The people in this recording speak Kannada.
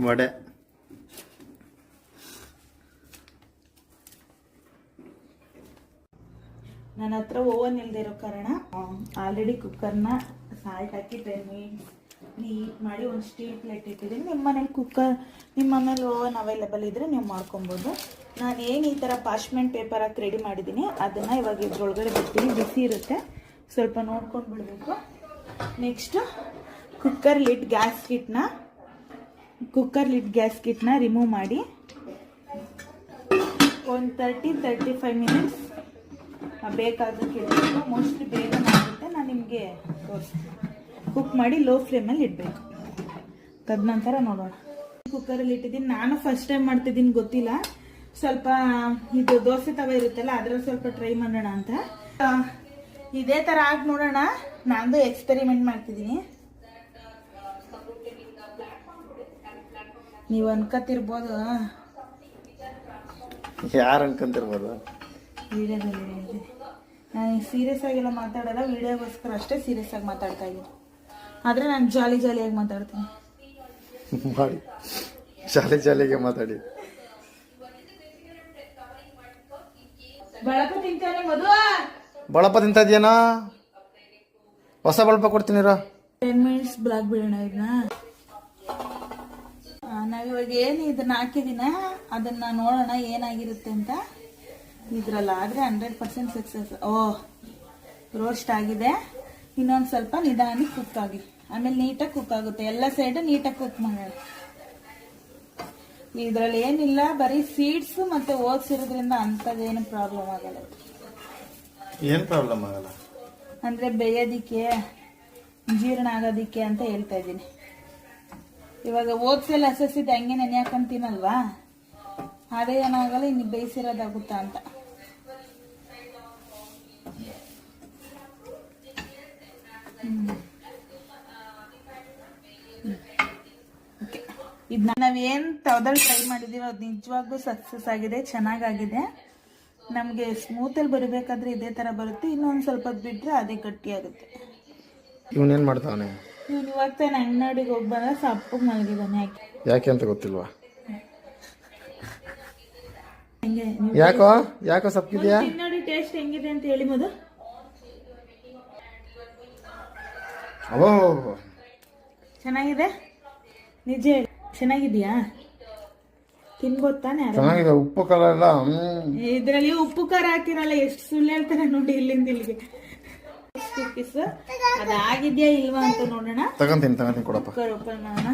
ವಡೆ ನನ್ನ ಹತ್ರ ಓವನ್ ಇಲ್ಲದೆ ಇರೋ ಕಾರಣ ಆಲ್ರೆಡಿ ಕುಕ್ಕರ್ನ ಸಾಲ್ಟ್ ಹಾಕಿ 10 ಮಿನಿಟ್ಸ್ ನೀಟ್ ಮಾಡಿ ಒಂದು ಸ್ಟೀಲ್ ಪ್ಲೇಟ್ ಇಟ್ಟಿದ್ದೀನಿ. ನಿಮ್ಮ ಮನೇಲಿ ಓವನ್ ಅವೈಲೇಬಲ್ ಇದ್ದರೆ ನೀವು ಮಾಡ್ಕೊಬೋದು. ನಾನು ಏನು ಈ ಥರ ಪಾರ್ಚ್ಮೆಂಟ್ ಪೇಪರ್ ಹಾಕಿ ರೆಡಿ ಮಾಡಿದ್ದೀನಿ ಅದನ್ನು ಇವಾಗ ಇದ್ರೊಳಗಡೆ ಬಿಡ್ತೀನಿ. ಬಿಸಿ ಇರುತ್ತೆ, ಸ್ವಲ್ಪ ನೋಡ್ಕೊಂಡು ಬಿಡಬೇಕು. ನೆಕ್ಸ್ಟು ಕುಕ್ಕರ್ ಲಿಡ್ ಗ್ಯಾಸ್ ಕಿಟ್ನ ರಿಮೂವ್ ಮಾಡಿ ಒಂದು 30-35 ಮಿನಿಟ್ಸ್ ಬೇಕಾದಕ್ಕೆ ಇಡಬೇಕು. ಮೋಸ್ಟ್ಲಿ ಬೇಗನೆ ಆಗುತ್ತೆ. ನಾನು ನಿಮಗೆ ತೋರಿಸ್ತೀನಿ. ಕುಕ್ ಮಾಡಿ ಲೋ ಫ್ಲೇಮಲ್ಲಿ ಇಡಬೇಕು. ತದನಂತರ ನೋಡೋಣ. ಕುಕ್ಕರಲ್ಲಿ ಇಟ್ಟಿದ್ದೀನಿ. ನಾನು ಫಸ್ಟ್ ಟೈಮ್ ಮಾಡ್ತಿದ್ದೀನಿ, ಗೊತ್ತಿಲ್ಲ. ಸ್ವಲ್ಪ ಇದು ದೋಸೆ ತವ ಇರುತ್ತಲ್ಲ ಅದರಲ್ಲಿ ಸ್ವಲ್ಪ ಟ್ರೈ ಮಾಡೋಣ ಅಂತ ಇದೇ ಥರ ಆಗಿ ನೋಡೋಣ. ನಾನು ಎಕ್ಸ್ಪೆರಿಮೆಂಟ್ ಮಾಡ್ತಿದ್ದೀನಿ. ನೀವು ಅನ್ಕತಿರ್ಬೋದು, ಯಾರು ಅನ್ಕೊಂತಿರ್ಬೋದು. ವಿಡಿಯೋದಲ್ಲಿ ಹೇಳ್ತೀನಿ. ನಾನು ಸೀರಿಯಸ್ ಆಗೆಲ್ಲ ಮಾತಾಡಲ್ಲ, ವಿಡಿಯೋಗೋಸ್ಕರ ಅಷ್ಟೇ ಸೀರಿಯಸ್ ಆಗಿ ಮಾತಾಡ್ತಾ ಇದ್ದೀನಿ. ಆದರೆ ನಾನು ಜಾಲಿಯಾಗಿ ಮಾತಾಡ್ತೀನಿ. ಮಾಡಿ ಜಾಲಿಗೆ ಮಾತಾಡಿ. ಬಳಪ ತಿಂತಾನೆ ಮಧು. ಬಳಪ ತಿಂತ ಇದೆಯೇನೋ? ಹೊಸ ಬಳಪ ಕೊಡ್ತೀನಿ. 10 ಮಿನಿಟ್ಸ್ ಬ್ಲಾಕ್ ಬಿಡೋಣ ಇದನ್ನ. ನಾವಿವಾಗ ಏನು ಇದನ್ನ ಹಾಕಿದಿನ ಅದನ್ನ ನೋಡೋಣ ಏನಾಗಿರುತ್ತೆ ಅಂತ. ಇದ್ರಲ್ಲ ಆದರೆ 100% ಸಕ್ಸಸ್. ರೋಸ್ಟ್ ಆಗಿದೆ. ಇನ್ನೊಂದು ಸ್ವಲ್ಪ ನಿಧಾನಕ್ಕೆ ಕುಕ್ ಆಗಿ ಆಮೇಲೆ ನೀಟಾಗಿ ಕುಕ್ ಆಗುತ್ತೆ. ಎಲ್ಲ ಸೈಡ್ ನೀಟಾಗಿ ಕುಕ್ ಮಾಡೋಣ. ಇದರಲ್ಲಿ ಏನಿಲ್ಲ, ಬರೀ ಸೀಡ್ಸ್ ಮತ್ತೆ ಓಟ್ಸ್ ಇರೋದ್ರಿಂದ ಅಂಥದ್ದೇನು ಪ್ರಾಬ್ಲಮ್ ಆಗಲ್ಲ. ಏನು ಪ್ರಾಬ್ಲಮ್ ಆಗಲ್ಲ ಅಂದರೆ ಬೇಯೋದಿಕ್ಕೆ, ಜೀರ್ಣ ಆಗೋದಿಕ್ಕೆ ಅಂತ ಹೇಳ್ತಾ ಇದ್ದೀನಿ. ಇವಾಗ ಓಟ್ಸ್ ಎಲ್ಲ ಹಸಿದ್ದು ಹಂಗೆ ನೆನೆಯಾಕಂತೀನಲ್ವಾ, ಅದೇ ಏನಾಗಲ್ಲ. ಇನ್ನು ಬೇಯಿಸಿರೋದಾಗುತ್ತಾ ಅಂತ. ಇದನ್ನ ನಾವೇನು ತವದಲ್ಲಿ ಟ್ರೈ ಮಾಡಿದೀವಿ ಅದು ನಿಜವಾಗ್ಲೂ ಸಕ್ಸಸ್ ಆಗಿದೆ, ಚೆನ್ನಾಗಾಗಿದೆ. ನಮಗೆ ಸ್ಮೂತಲ್ಲಿ ಬರಬೇಕಾದ್ರೆ ಇದೇ ಥರ ಬರುತ್ತೆ. ಇನ್ನೊಂದು ಸ್ವಲ್ಪ ಬಿಟ್ಟರೆ ಅದೇ ಗಟ್ಟಿಯಾಗುತ್ತೆ. ಇವನೇನು ಮಾಡ್ತಾವನೆ? ಇವನು ಇವಾಗ ತಾನೆ ಅಂಗಡಿಗೆ ಹೋಗಿ ಬಂದ ಸಪ್ಪಗೆ ಮಲಗಿದ್ದಾನೆ. ಯಾಕೆ ಅಂತ ಗೊತ್ತಿಲ್ವಾ? ಹಂಗೆ ಯಾಕೋ ಸಪ್ಪಿದ್ಯಾ? ನೋಡಿ ಟೇಸ್ಟ್ ಹೆಂಗಿದೆ ಅಂತ ಹೇಳಿ ಮದು. ಚೆನ್ನಾಗಿದೆ, ನಿಜ ಹೇಳಿ. ಚೆನ್ನಾಗಿದ್ಯಾ? ತಿನ್ಬೋದು ತಾನೆ? ಚೆನ್ನಾಗಿದೆ. ಉಪ್ಪು ಖಾರ ಎಲ್ಲ ಇದರಲ್ಲಿ ಉಪ್ಪು ಖಾರ ಹಾಕಿರಲ್ಲ. ಎಷ್ಟು ಸುಳ್ಳು ಹೇಳ್ತಾರೆ ನೋಡಿ ಇಲ್ಲಿಂದ ಇಲ್ಲಿಗೆ. ಅದಾಗಿದ್ಯಾ ಇಲ್ವಾ ಅಂತ ನೋಡೋಣ. ತಗೊಂತೀನಿ ಕೊಡಪ್ಪ. ಕುಕ್ಕರ್ ಓಪನ್ ಮಾಡೋಣ.